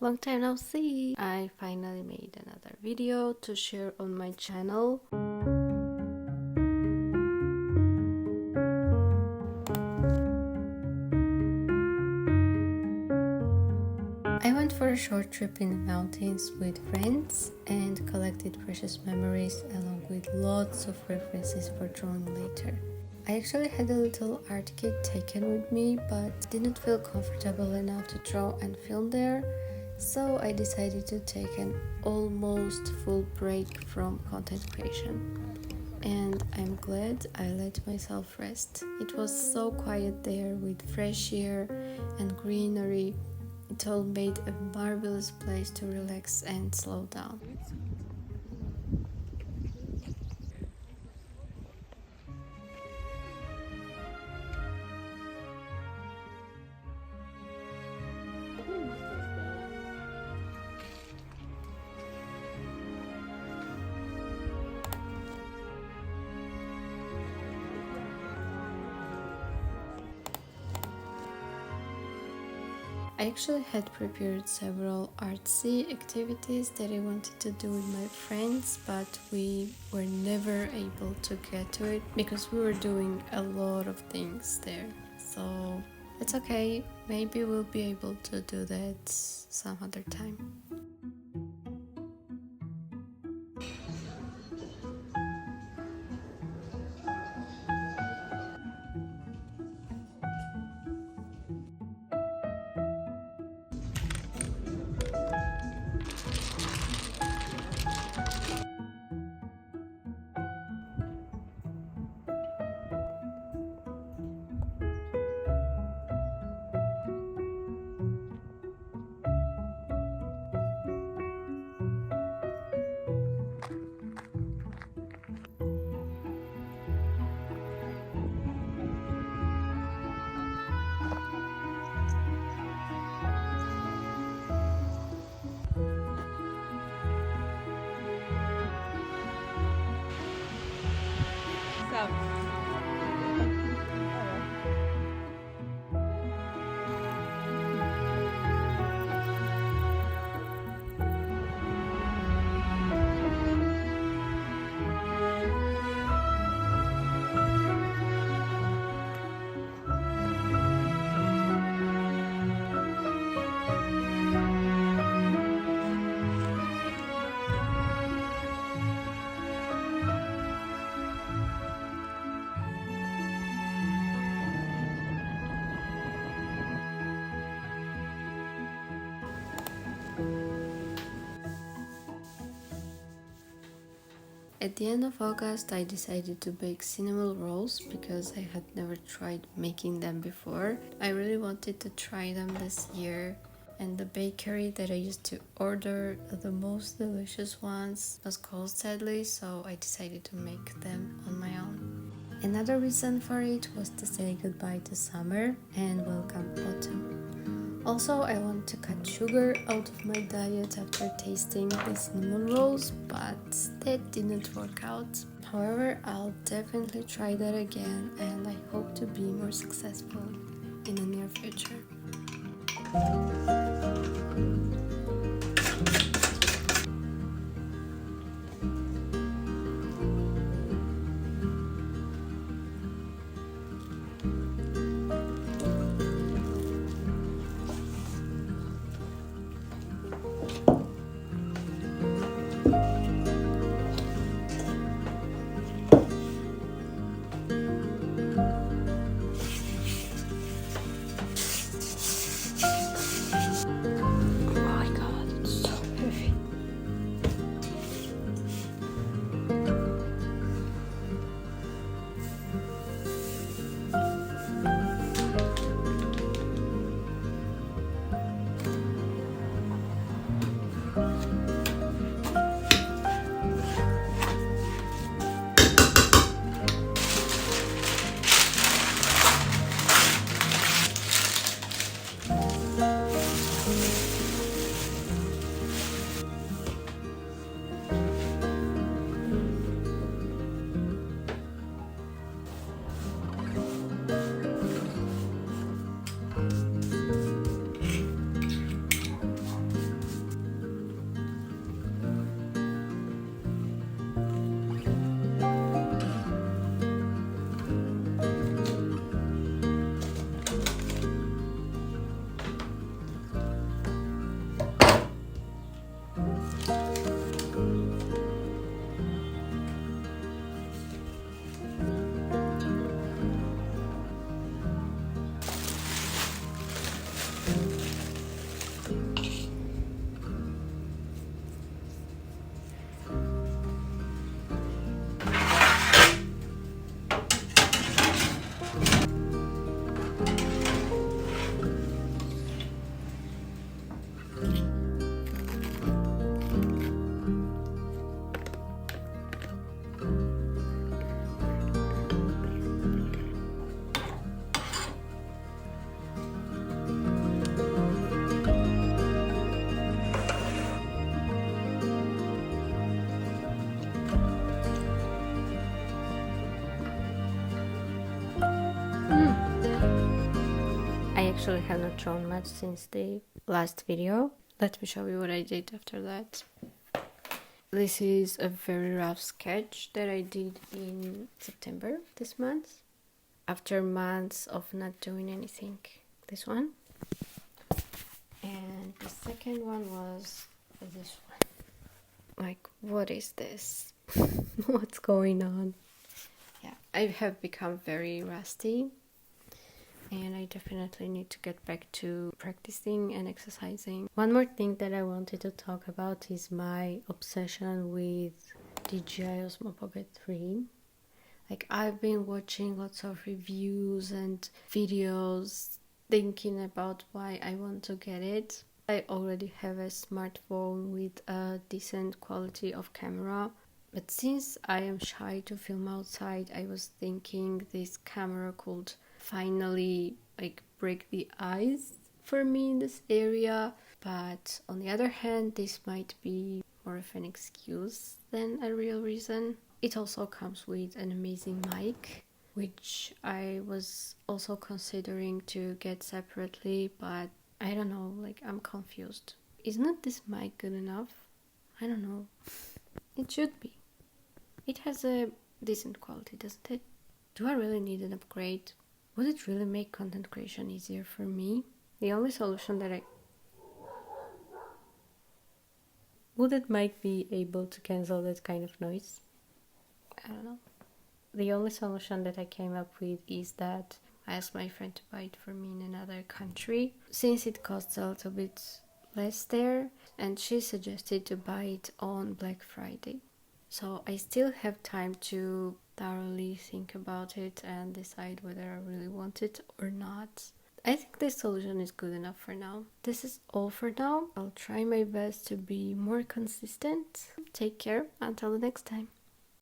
Long time no see! I finally made another video to share on my channel. I went for a short trip in the mountains with friends and collected precious memories along with lots of references for drawing later. I actually had a little art kit taken with me but didn't feel comfortable enough to draw and film there, so I decided to take an almost full break from content creation. And I'm glad I let myself rest. It was so quiet there with fresh air and greenery. It all made a marvelous place to relax and slow down. I actually had prepared several artsy activities that I wanted to do with my friends, but we were never able to get to it because we were doing a lot of things there. So it's okay, maybe we'll be able to do that some other time. At the end of August, I decided to bake cinnamon rolls because I had never tried making them before. I really wanted to try them this year, and the bakery that I used to order the most delicious ones was closed sadly, so I decided to make them on my own. Another reason for it was to say goodbye to summer and welcome autumn. Also, I want to cut sugar out of my diet after tasting the cinnamon rolls, but that didn't work out. However, I'll definitely try that again, and I hope to be more successful in the near future. actually have not drawn much since the last video. Let me show you what I did after that. This is a very rough sketch that I did in September this month, after months of not doing anything. This one. And the second one was this one. Like, what is this? What's going on? Yeah, I have become very rusty, and I definitely need to get back to practicing and exercising. One more thing that I wanted to talk about is my obsession with DJI Osmo Pocket 3. Like, I've been watching lots of reviews and videos, thinking about why I want to get it. I already have a smartphone with a decent quality of camera, but since I am shy to film outside, I was thinking this camera could finally like break the ice for me in this area. But on the other hand, this might be more of an excuse than a real reason. It also comes with an amazing mic, which I was also considering to get separately, but I don't know, like, I'm confused. Isn't this mic good enough? I don't know. It should be. It has a decent quality, doesn't it? Do I really need an upgrade? Would it really make content creation easier for me? The only solution that Would that mic be able to cancel that kind of noise? I don't know. The only solution that I came up with is that I asked my friend to buy it for me in another country, since it costs a little bit less there, and she suggested to buy it on Black Friday. So I still have time to thoroughly think about it and decide whether I really want it or not. I think this solution is good enough for now. This is all for now. I'll try my best to be more consistent. Take care. Until the next time.